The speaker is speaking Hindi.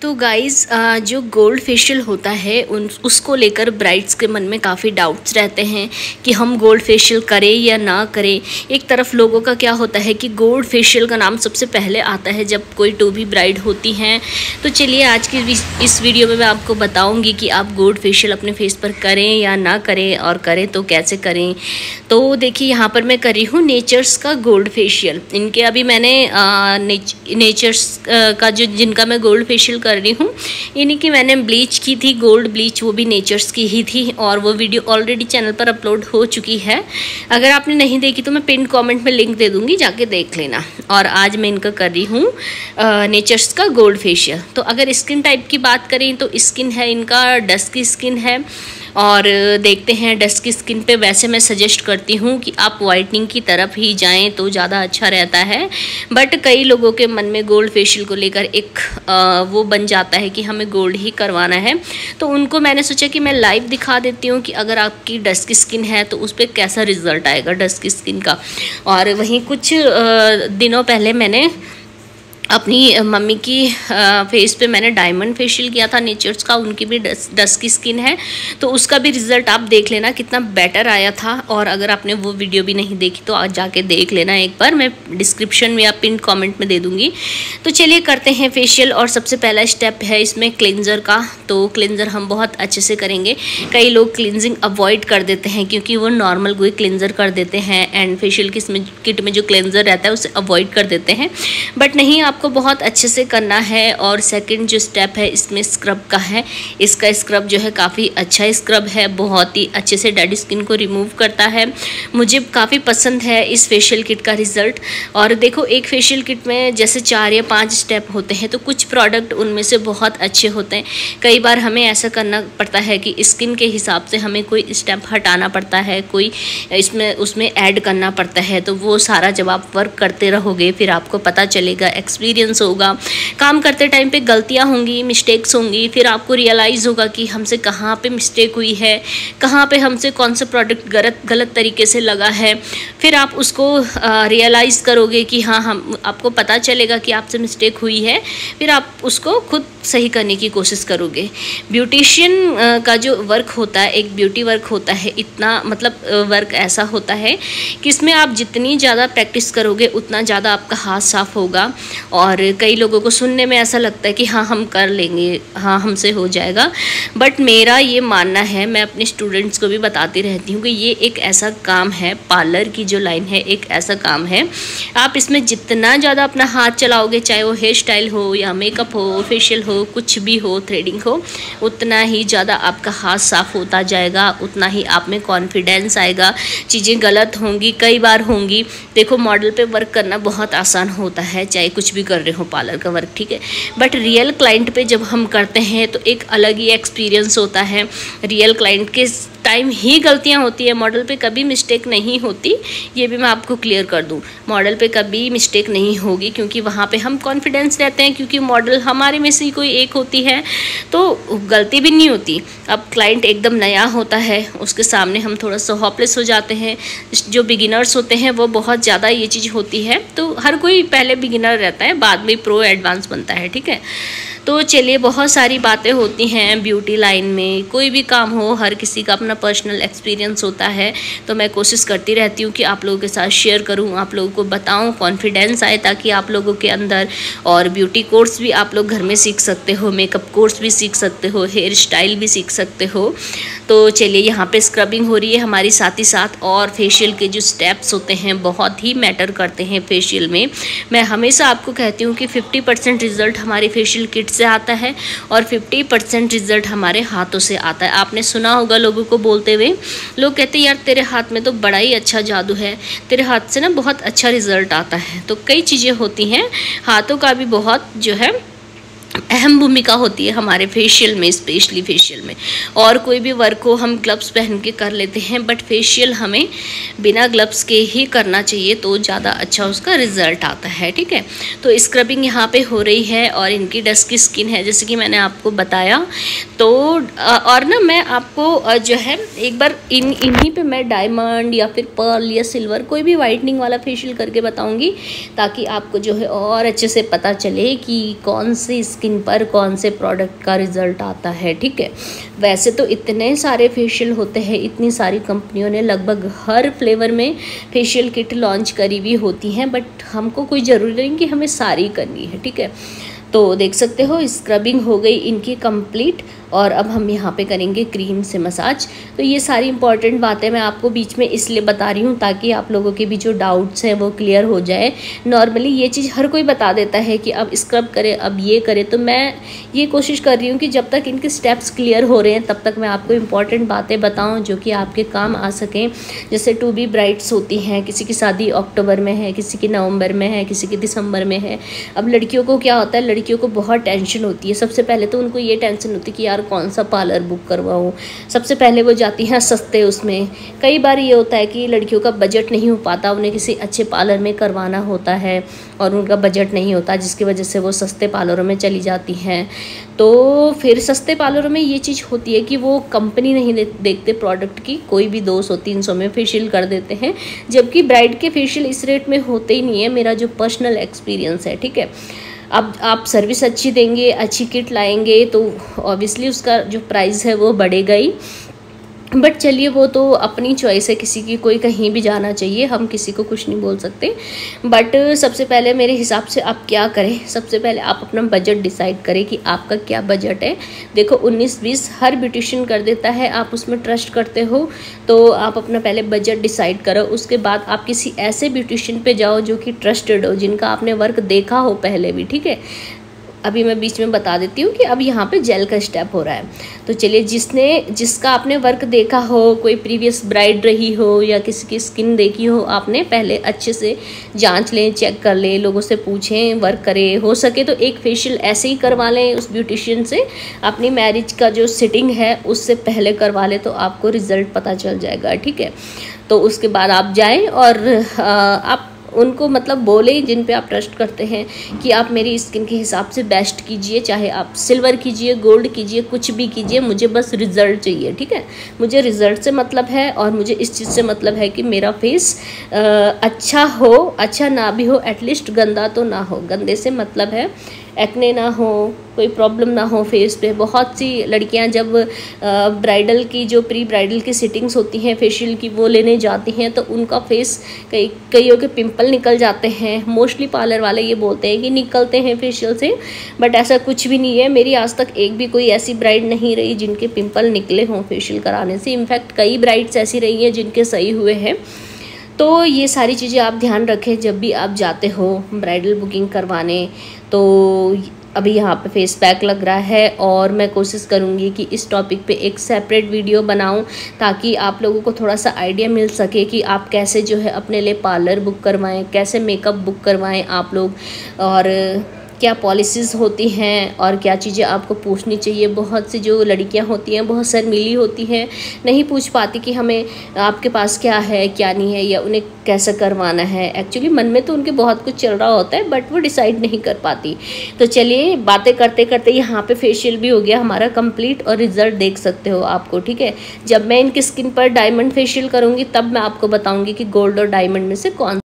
तो गाइज़ जो गोल्ड फेशियल होता है उसको लेकर ब्राइड्स के मन में काफ़ी डाउट्स रहते हैं कि हम गोल्ड फेशियल करें या ना करें। एक तरफ लोगों का क्या होता है कि गोल्ड फेशियल का नाम सबसे पहले आता है जब कोई टू बी ब्राइड होती हैं। तो चलिए आज की इस वीडियो में मैं आपको बताऊंगी कि आप गोल्ड फेशियल अपने फेस पर करें या ना करें, और करें तो कैसे करें। तो देखिए यहाँ पर मैं कर रही हूँ नेचर्स का गोल्ड फेशियल। इनके अभी मैंने नेचर्स का जो जिनका मैं गोल्ड फेशियल कर रही हूँ, इन्हीं की मैंने ब्लीच की थी, गोल्ड ब्लीच, वो भी नेचर्स की ही थी, और वो वीडियो ऑलरेडी चैनल पर अपलोड हो चुकी है। अगर आपने नहीं देखी तो मैं पिन कमेंट में लिंक दे दूँगी, जाके देख लेना। और आज मैं इनका कर रही हूँ नेचर्स का गोल्ड फेशियल। तो अगर स्किन टाइप की बात करें तो स्किन है इनका डस्की स्किन है, और देखते हैं डस्की स्किन पे वैसे मैं सजेस्ट करती हूँ कि आप वाइटनिंग की तरफ ही जाएं तो ज़्यादा अच्छा रहता है। बट कई लोगों के मन में गोल्ड फेशियल को लेकर एक वो बन जाता है कि हमें गोल्ड ही करवाना है। तो उनको मैंने सोचा कि मैं लाइव दिखा देती हूँ कि अगर आपकी डस्की स्किन है तो उस पर कैसा रिजल्ट आएगा डस्की स्किन का। और वहीं कुछ दिनों पहले मैंने अपनी मम्मी की फेस पे मैंने डायमंड फेशियल किया था नेचर्स का, उनकी भी डस्की स्किन है, तो उसका भी रिज़ल्ट आप देख लेना कितना बेटर आया था। और अगर आपने वो वीडियो भी नहीं देखी तो आज जाके देख लेना एक बार, मैं डिस्क्रिप्शन में या पिन कमेंट में दे दूँगी। तो चलिए करते हैं फेशियल। और सबसे पहला स्टेप है इसमें क्लिनज़र का। तो क्लिनज़र हम बहुत अच्छे से करेंगे। कई लोग क्लिनजिंग अवॉइड कर देते हैं क्योंकि वो नॉर्मल कोई क्लिनज़र कर देते हैं, एंड फेशियल किट में जो क्लिनज़र रहता है उसे अवॉइड कर देते हैं, बट नहीं, आपको बहुत अच्छे से करना है। और सेकंड जो स्टेप है इसमें स्क्रब का है। इसका स्क्रब जो है काफ़ी अच्छा स्क्रब है, बहुत ही अच्छे से डेड स्किन को रिमूव करता है। मुझे काफ़ी पसंद है इस फेशियल किट का रिज़ल्ट। और देखो, एक फेशियल किट में जैसे 4 या 5 स्टेप होते हैं, तो कुछ प्रोडक्ट उनमें से बहुत अच्छे होते हैं। कई बार हमें ऐसा करना पड़ता है कि स्किन के हिसाब से हमें कोई स्टेप हटाना पड़ता है, कोई उसमें ऐड करना पड़ता है। तो वो सारा जब आप वर्क करते रहोगे फिर आपको पता चलेगा, एक्सपीरियंस होगा। काम करते टाइम पे गलतियां होंगी, मिस्टेक्स होंगी, फिर आपको रियलाइज़ होगा कि हमसे कहाँ पे मिस्टेक हुई है, कहाँ पे हमसे कौन सा प्रोडक्ट गलत तरीके से लगा है। फिर आप उसको रियलाइज़ करोगे कि हाँ, आपको पता चलेगा कि आपसे मिस्टेक हुई है, फिर आप उसको खुद सही करने की कोशिश करोगे। ब्यूटिशियन का जो वर्क होता है, एक ब्यूटी वर्क होता है, इतना मतलब वर्क ऐसा होता है कि इसमें आप जितनी ज़्यादा प्रैक्टिस करोगे उतना ज़्यादा आपका हाथ साफ होगा। और कई लोगों को सुनने में ऐसा लगता है कि हाँ, हम कर लेंगे, हाँ, हमसे हो जाएगा, बट मेरा ये मानना है, मैं अपने स्टूडेंट्स को भी बताती रहती हूँ कि ये एक ऐसा काम है, पार्लर की जो लाइन है एक ऐसा काम है, आप इसमें जितना ज़्यादा अपना हाथ चलाओगे, चाहे वो हेयर स्टाइल हो या मेकअप हो, फेशियल हो, कुछ भी हो, थ्रेडिंग हो, उतना ही ज़्यादा आपका हाथ साफ होता जाएगा, उतना ही आप में कॉन्फिडेंस आएगा। चीज़ें गलत होंगी, कई बार होंगी। देखो, मॉडल पे वर्क करना बहुत आसान होता है, चाहे कुछ भी कर रहे हो पार्लर का वर्क, ठीक है, बट रियल क्लाइंट पे जब हम करते हैं तो एक अलग ही एक्सपीरियंस होता है। रियल क्लाइंट के टाइम ही गलतियां होती है, मॉडल पे कभी मिस्टेक नहीं होती, ये भी मैं आपको क्लियर कर दूं। मॉडल पे कभी मिस्टेक नहीं होगी क्योंकि वहाँ पे हम कॉन्फिडेंस रहते हैं, क्योंकि मॉडल हमारे में से कोई एक होती है तो गलती भी नहीं होती। अब क्लाइंट एकदम नया होता है, उसके सामने हम थोड़ा सा होपलेस हो जाते हैं। जो बिगिनर्स होते हैं वो बहुत ज़्यादा ये चीज़ होती है, तो हर कोई पहले बिगिनर रहता है, बाद में प्रो एडवांस बनता है, ठीक है। तो चलिए, बहुत सारी बातें होती हैं ब्यूटी लाइन में, कोई भी काम हो, हर किसी का अपना पर्सनल एक्सपीरियंस होता है। तो मैं कोशिश करती रहती हूँ कि आप लोगों के साथ शेयर करूँ, आप लोगों को बताऊँ, कॉन्फिडेंस आए ताकि आप लोगों के अंदर। और ब्यूटी कोर्स भी आप लोग घर में सीख सकते हो, मेकअप कोर्स भी सीख सकते हो, हेयर स्टाइल भी सीख सकते हो। तो चलिए, यहाँ पे स्क्रबिंग हो रही है हमारी, साथ ही साथ और फेशियल के जो स्टेप्स होते हैं बहुत ही मैटर करते हैं फेशियल में। मैं हमेशा आपको कहती हूँ कि 50% रिजल्ट हमारी फेशियल किट से आता है और 50% रिजल्ट हमारे हाथों से आता है। आपने सुना होगा लोगों को बोलते हुए, लोग कहते हैं यार तेरे हाथ में तो बड़ा ही अच्छा जादू है, तेरे हाथ से ना बहुत अच्छा रिजल्ट आता है। तो कई चीज़ें होती हैं, हाथों का भी बहुत जो है अहम भूमिका होती है हमारे फेशियल में, स्पेशली फेशियल में। और कोई भी वर्क को हम ग्लव्स पहन के कर लेते हैं, बट फेशियल हमें बिना ग्लव्स के ही करना चाहिए, तो ज़्यादा अच्छा उसका रिजल्ट आता है, ठीक है। तो स्क्रबिंग यहाँ पे हो रही है और इनकी डस्की स्किन है जैसे कि मैंने आपको बताया। तो और ना मैं आपको जो है एक बार इन्हीं पे मैं डायमंड या फिर पर्ल या सिल्वर कोई भी वाइटनिंग वाला फेशियल करके बताऊँगी, ताकि आपको जो है और अच्छे से पता चले कि कौन सी स्किन स्किन पर कौन से प्रोडक्ट का रिज़ल्ट आता है, ठीक है। वैसे तो इतने सारे फेशियल होते हैं, इतनी सारी कंपनियों ने लगभग हर फ्लेवर में फेशियल किट लॉन्च करी हुई होती हैं, बट हमको कोई ज़रूरी नहीं कि हमें सारी करनी है, ठीक है। तो देख सकते हो स्क्रबिंग हो गई इनकी कंप्लीट, और अब हम यहाँ पे करेंगे क्रीम से मसाज। तो ये सारी इंपॉर्टेंट बातें मैं आपको बीच में इसलिए बता रही हूँ ताकि आप लोगों के भी जो डाउट्स हैं वो क्लियर हो जाए। नॉर्मली ये चीज़ हर कोई बता देता है कि अब स्क्रब करें, अब ये करें, तो मैं ये कोशिश कर रही हूँ कि जब तक इनके स्टेप्स क्लियर हो रहे हैं तब तक मैं आपको इंपॉर्टेंट बातें बताऊँ जो कि आपके काम आ सकें। जैसे टू बी ब्राइड्स होती हैं, किसी की शादी अक्टूबर में है, किसी की नवंबर में है, किसी की दिसंबर में है। अब लड़कियों को क्या होता है, लड़कियों को बहुत टेंशन होती है। सबसे पहले तो उनको ये टेंशन होती है कि यार कौन सा पार्लर बुक करवाऊँ। सबसे पहले वो जाती हैं सस्ते उसमें। कई बार ये होता है कि लड़कियों का बजट नहीं हो पाता, उन्हें किसी अच्छे पार्लर में करवाना होता है और उनका बजट नहीं होता, जिसकी वजह से वो सस्ते पार्लरों में चली जाती हैं। तो फिर सस्ते पार्लरों में ये चीज़ होती है कि वो कंपनी नहीं देखते प्रोडक्ट की, कोई भी 200-300 में फेशियल कर देते हैं, जबकि ब्राइड के फेशियल इस रेट में होते ही नहीं है। मेरा जो पर्सनल एक्सपीरियंस है, ठीक है। अब आप सर्विस अच्छी देंगे, अच्छी किट लाएंगे तो ऑब्वियसली उसका जो प्राइस है वो बढ़ेगा ही। बट चलिए वो तो अपनी चॉइस है किसी की, कोई कहीं भी जाना चाहिए, हम किसी को कुछ नहीं बोल सकते। बट सबसे पहले मेरे हिसाब से आप क्या करें, सबसे पहले आप अपना बजट डिसाइड करें कि आपका क्या बजट है। देखो 19-20 हर ब्यूटिशियन कर देता है, आप उसमें ट्रस्ट करते हो तो आप अपना पहले बजट डिसाइड करो। उसके बाद आप किसी ऐसे ब्यूटिशियन पे जाओ जो कि ट्रस्टेड हो, जिनका आपने वर्क देखा हो पहले भी, ठीक है। अभी मैं बीच में बता देती हूँ कि अब यहाँ पे जेल का स्टेप हो रहा है। तो चलिए जिसका आपने वर्क देखा हो, कोई प्रीवियस ब्राइड रही हो या किसी की स्किन देखी हो, आपने पहले अच्छे से जांच लें, चेक कर लें, लोगों से पूछें, वर्क करें। हो सके तो एक फेशियल ऐसे ही करवा लें उस ब्यूटिशियन से, अपनी मैरिज का जो सिटिंग है उससे पहले करवा लें तो आपको रिज़ल्ट पता चल जाएगा, ठीक है। तो उसके बाद आप जाएँ और आप उनको मतलब बोले जिन पे आप ट्रस्ट करते हैं कि आप मेरी स्किन के हिसाब से बेस्ट कीजिए, चाहे आप सिल्वर कीजिए, गोल्ड कीजिए, कुछ भी कीजिए, मुझे बस रिज़ल्ट चाहिए, ठीक है। मुझे रिज़ल्ट से मतलब है और मुझे इस चीज़ से मतलब है कि मेरा फेस अच्छा हो, अच्छा ना भी हो, एटलीस्ट गंदा तो ना हो। गंदे से मतलब है एक्ने ना हो, कोई प्रॉब्लम ना हो फेस पे। बहुत सी लड़कियां जब ब्राइडल की जो प्री ब्राइडल की सिटिंग्स होती हैं फेशियल की वो लेने जाती हैं तो उनका फेस कईयों के पिंपल निकल जाते हैं। मोस्टली पार्लर वाले ये बोलते हैं कि निकलते हैं फेशियल से, बट ऐसा कुछ भी नहीं है। मेरी आज तक एक भी कोई ऐसी ब्राइड नहीं रही जिनके पिंपल निकले हों फेशियल कराने से। इनफैक्ट कई ब्राइड्स ऐसी रही हैं जिनके सही हुए हैं। तो ये सारी चीज़ें आप ध्यान रखें जब भी आप जाते हो ब्राइडल बुकिंग करवाने। तो अभी यहाँ पे फेस पैक लग रहा है और मैं कोशिश करूँगी कि इस टॉपिक पे एक सेपरेट वीडियो बनाऊँ ताकि आप लोगों को थोड़ा सा आइडिया मिल सके कि आप कैसे जो है अपने लिए पार्लर बुक करवाएं, कैसे मेकअप बुक करवाएं आप लोग, और क्या पॉलिसीज़ होती हैं और क्या चीज़ें आपको पूछनी चाहिए। बहुत सी जो लड़कियां होती हैं बहुत शर्मीली होती हैं, नहीं पूछ पाती कि हमें आपके पास क्या है क्या नहीं है या उन्हें कैसे करवाना है। एक्चुअली मन में तो उनके बहुत कुछ चल रहा होता है बट वो डिसाइड नहीं कर पाती। तो चलिए बातें करते करते यहाँ पे फेशियल भी हो गया हमारा कंप्लीट और रिजल्ट देख सकते हो आपको, ठीक है। जब मैं इनकी स्किन पर डायमंड फेशियल करूँगी तब मैं आपको बताऊँगी कि गोल्ड और डायमंड में से कौन